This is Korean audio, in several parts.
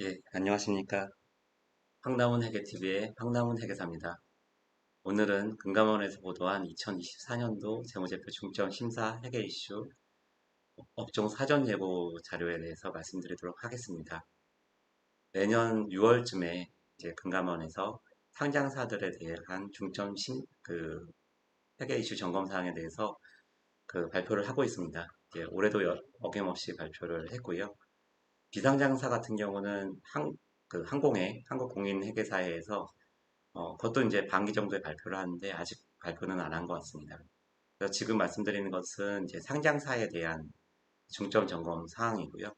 예, 안녕하십니까. 황남훈 회계TV의 황남훈 회계사입니다. 오늘은 금감원에서 보도한 2024년도 재무제표 중점 심사 회계 이슈 업종 사전 예고 자료에 대해서 말씀드리도록 하겠습니다. 내년 6월쯤에 이제 금감원에서 상장사들에 대한 중점 회계 이슈 점검 사항에 대해서 발표를 하고 있습니다. 올해도 어김없이 발표를 했고요. 비상장사 같은 경우는 항공회, 한국공인회계사회에서 그것도 이제 반기 정도에 발표를 하는데 아직 발표는 안 한 것 같습니다. 그래서 지금 말씀드리는 것은 이제 상장사에 대한 중점 점검 사항이고요.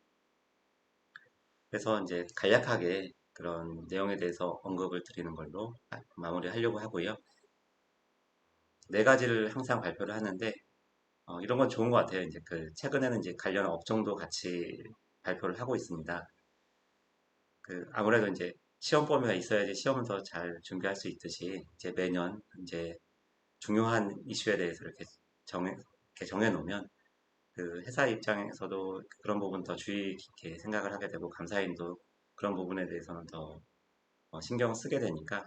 그래서 이제 간략하게 그런 내용에 대해서 언급을 드리는 걸로 마무리하려고 하고요. 네 가지를 항상 발표를 하는데 이런 건 좋은 것 같아요. 이제 최근에는 이제 관련 업종도 같이 발표를 하고 있습니다. 아무래도 이제 시험 범위가 있어야지 시험을 더 잘 준비할 수 있듯이 이제 매년 이제 중요한 이슈에 대해서 이렇게 정해놓으면 회사 입장에서도 그런 부분 더 주의 깊게 생각을 하게 되고 감사인도 그런 부분에 대해서는 더 신경을 쓰게 되니까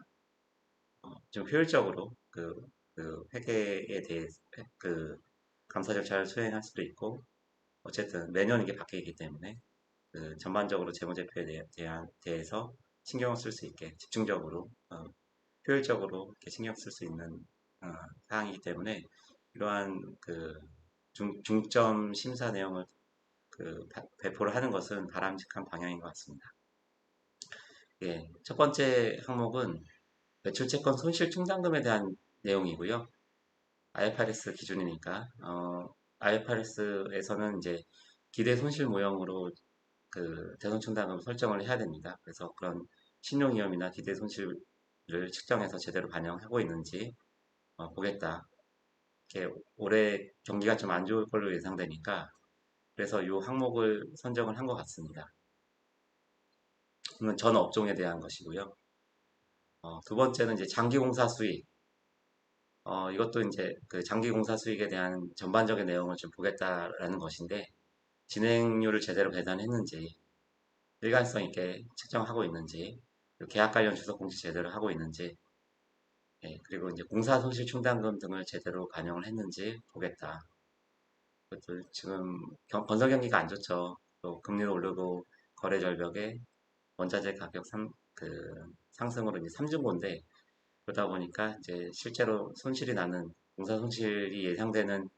좀 효율적으로 회계에 대해 감사 절차를 수행할 수도 있고 어쨌든 매년 이게 바뀌기 때문에 전반적으로 재무제표에 대해서 신경을 쓸 수 있게 집중적으로 효율적으로 이렇게 신경 쓸 수 있는 어, 사항이기 때문에 이러한 중점 심사 내용을 배포를 하는 것은 바람직한 방향인 것 같습니다. 예, 첫 번째 항목은 매출채권 손실충당금에 대한 내용이고요. IFRS 기준이니까 IFRS에서는 이제 기대 손실 모형으로 대손충당금 설정을 해야 됩니다. 그래서 그런 신용위험이나 기대 손실을 측정해서 제대로 반영하고 있는지 보겠다. 이렇게 올해 경기가 좀 안 좋을 걸로 예상되니까 그래서 이 항목을 선정을 한 것 같습니다. 이건 전 업종에 대한 것이고요. 두 번째는 이제 장기공사 수익. 이것도 이제 장기공사 수익에 대한 전반적인 내용을 좀 보겠다라는 것인데 진행률을 제대로 계산했는지 일관성 있게 측정하고 있는지 계약 관련 주석 공시 제대로 하고 있는지 그리고 이제 공사 손실 충당금 등을 제대로 반영을 했는지 보겠다. 그것도 지금 건설 경기가 안 좋죠. 또 금리도 오르고 거래 절벽에 원자재 가격 상승으로 이제 삼중고인데 그러다 보니까 이제 실제로 손실이 나는 공사 손실이 예상되는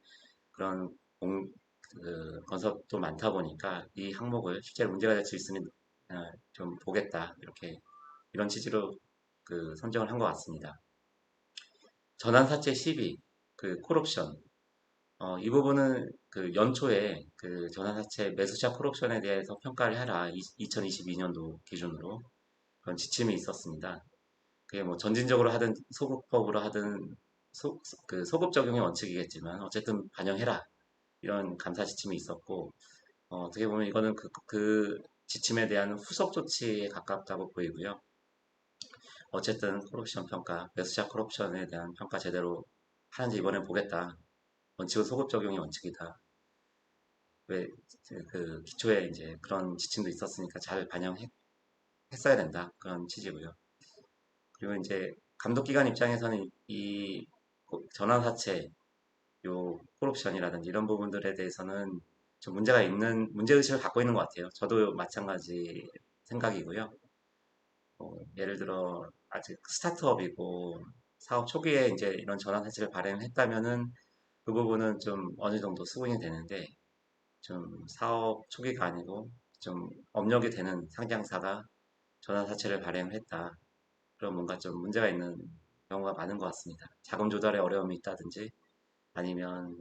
그런 건설도 많다 보니까 이 항목을 실제로 문제가 될 수 있으니 좀 보겠다 이런 취지로 선정을 한 것 같습니다. 전환사채 시비, 콜옵션 이 부분은 연초에 전환사채 매수자 콜옵션에 대해서 평가를 해라 2022년도 기준으로 그런 지침이 있었습니다. 그게 뭐 전진적으로 하든 소급법으로 하든 소급 적용의 원칙이겠지만 어쨌든 반영해라 이런 감사 지침이 있었고 어떻게 보면 이거는 그 지침에 대한 후속 조치에 가깝다고 보이고요. 어쨌든 콜옵션 평가, 매수자 콜옵션에 대한 평가 제대로 하는지 이번에 보겠다. 원칙은 소급 적용이 원칙이다. 왜 기초에 이제 그런 지침도 있었으니까 잘 반영했어야 된다 그런 취지고요. 그리고 이제 감독기관 입장에서는 이 전환사채, 요 콜옵션이라든지 이런 부분들에 대해서는 좀 문제의식을 갖고 있는 것 같아요. 저도 마찬가지 생각이고요. 예를 들어, 아직 스타트업이고, 사업 초기에 이제 이런 전환사채를 발행했다면은 그 부분은 좀 어느 정도 수긍이 되는데, 좀 사업 초기가 아니고, 좀 업력이 되는 상장사가 전환사채를 발행을 했다. 그럼 뭔가 좀 문제가 있는 경우가 많은 것 같습니다. 자금 조달에 어려움이 있다든지, 아니면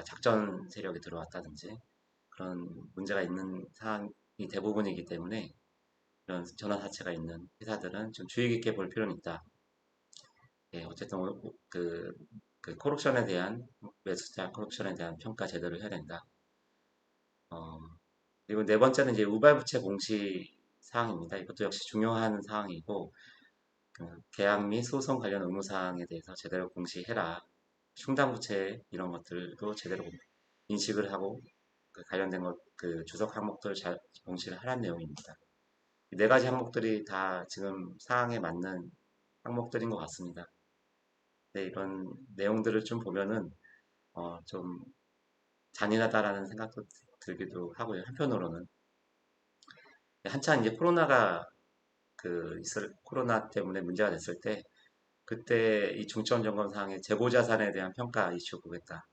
작전 세력이 들어왔다든지, 그런 문제가 있는 사항이 대부분이기 때문에 이런 전환 사채가 있는 회사들은 좀 주의 깊게 볼 필요는 있다. 예, 어쨌든 코럽션에 대한 매수자 코럽션에 대한 평가 제대로 해야 된다. 어, 그리고 네 번째는 이제 우발부채 공시 사항입니다. 이것도 역시 중요한 사항이고 계약 및 소송 관련 의무 사항에 대해서 제대로 공시해라. 충당부채 이런 것들도 제대로 인식을 하고 관련된 주석 항목들 잘 공시를 하라는 내용입니다. 이 네 가지 항목들이 다 지금 사항에 맞는 항목들인 것 같습니다. 네, 이런 내용들을 좀 보면은 좀 잔인하다라는 생각도 들기도 하고요. 한편으로는 한창 이제 코로나 때문에 문제가 됐을 때 그때 이 중점 점검 사항에 재고 자산에 대한 평가 이슈 보겠다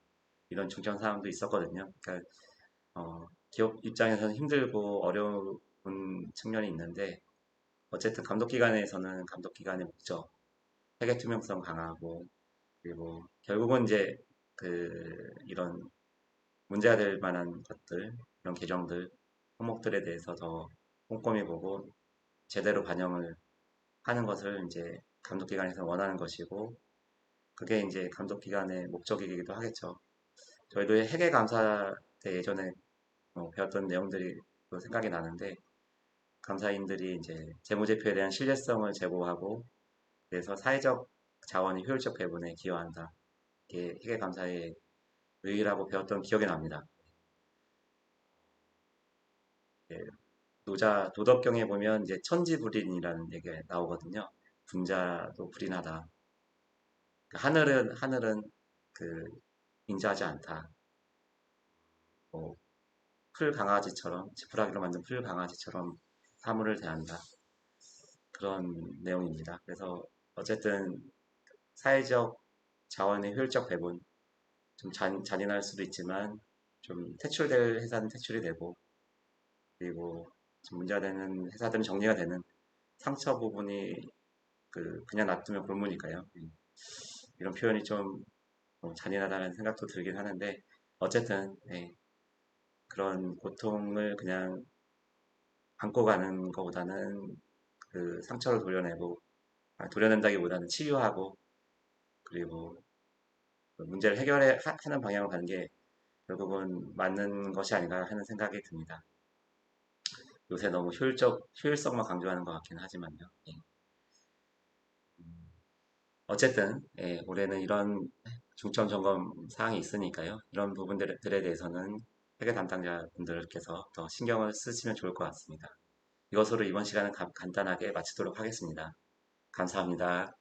이런 중점 사항도 있었거든요. 그러니까 기업 입장에서는 힘들고 어려운 측면이 있는데 어쨌든 감독기관에서는 감독기관의 목적, 회계 투명성 강화하고 그리고 결국은 이제 이런 문제가 될 만한 것들, 이런 개정들, 항목들에 대해서 더 꼼꼼히 보고 제대로 반영을 하는 것을 이제 감독기관에서 원하는 것이고 그게 이제 감독기관의 목적이기도 하겠죠. 저희도 회계감사 때 예전에 배웠던 내용들이 또 생각이 나는데 감사인들이 이제 재무제표에 대한 신뢰성을 제고하고 그래서 사회적 자원의 효율적 배분에 기여한다. 이게 회계감사의 의의라고 배웠던 기억이 납니다. 예, 도덕경에 보면 이제 천지불인이라는 얘기가 나오거든요. 분자도 불인하다. 하늘은 그 인자하지 않다. 뭐 풀 강아지처럼 지푸라기로 만든 풀 강아지처럼 사물을 대한다. 그런 내용입니다. 그래서 어쨌든 사회적 자원의 효율적 배분 좀 잔인할 수도 있지만 좀 퇴출될 회사는 퇴출이 되고 그리고 좀 문제가 되는 회사들은 정리가 되는 상처 부분이 그냥 놔두면 골무니까요. 이런 표현이 좀 잔인하다는 생각도 들긴 하는데 어쨌든 그런 고통을 그냥 안고 가는 것보다는 그 상처를 도려낸다기보다는 치유하고 그리고 그 문제를 하는 방향으로 가는 게 결국은 맞는 것이 아닌가 하는 생각이 듭니다. 요새 너무 효율성만 강조하는 것 같긴 하지만요. 예. 어쨌든 올해는 이런 중점 점검 사항이 있으니까요. 이런 부분들에 대해서는 회계 담당자분들께서 더 신경을 쓰시면 좋을 것 같습니다. 이것으로 이번 시간은 간단하게 마치도록 하겠습니다. 감사합니다.